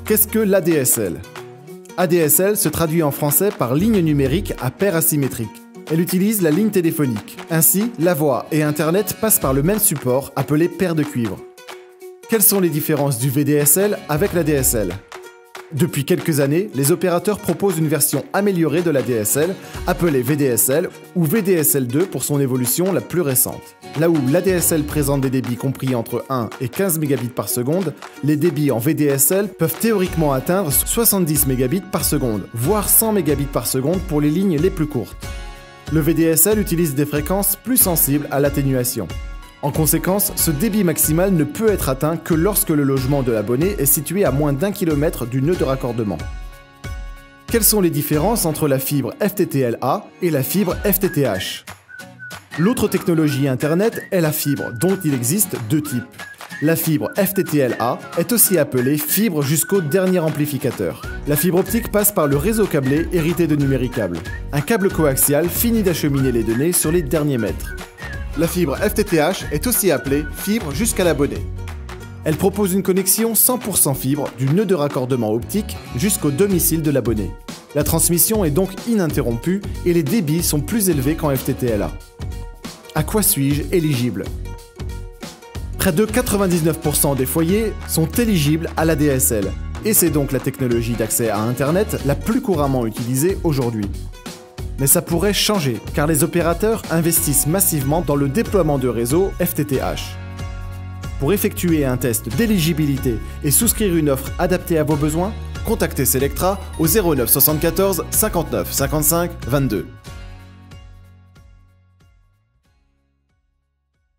Qu'est-ce que l'ADSL? ADSL se traduit en français par ligne numérique à paire asymétrique. Elle utilise la ligne téléphonique. Ainsi, la voix et Internet passent par le même support appelé paire de cuivre. Quelles sont les différences du VDSL avec l'ADSL? Depuis quelques années, les opérateurs proposent une version améliorée de l'ADSL, appelée VDSL ou VDSL2 pour son évolution la plus récente. Là où l'ADSL présente des débits compris entre 1 et 15 mégabits par seconde, les débits en VDSL peuvent théoriquement atteindre 70 mégabits par seconde, voire 100 mégabits par seconde pour les lignes les plus courtes. Le VDSL utilise des fréquences plus sensibles à l'atténuation. En conséquence, ce débit maximal ne peut être atteint que lorsque le logement de l'abonné est situé à moins d'1 km du nœud de raccordement. Quelles sont les différences entre la fibre FTTL-A et la fibre FTTH? L'autre technologie Internet est la fibre, dont il existe deux types. La fibre FTTL-A est aussi appelée fibre jusqu'au dernier amplificateur. La fibre optique passe par le réseau câblé hérité de numéricable. Un câble coaxial finit d'acheminer les données sur les derniers mètres. La fibre FTTH est aussi appelée fibre jusqu'à l'abonné. Elle propose une connexion 100% fibre du nœud de raccordement optique jusqu'au domicile de l'abonné. La transmission est donc ininterrompue et les débits sont plus élevés qu'en FTTL-A. À quoi suis-je éligible? Près de 99% des foyers sont éligibles à l'ADSL, et c'est donc la technologie d'accès à Internet la plus couramment utilisée aujourd'hui. Mais ça pourrait changer, car les opérateurs investissent massivement dans le déploiement de réseaux FTTH. Pour effectuer un test d'éligibilité et souscrire une offre adaptée à vos besoins, contactez Selectra au 09 74 59 55 22.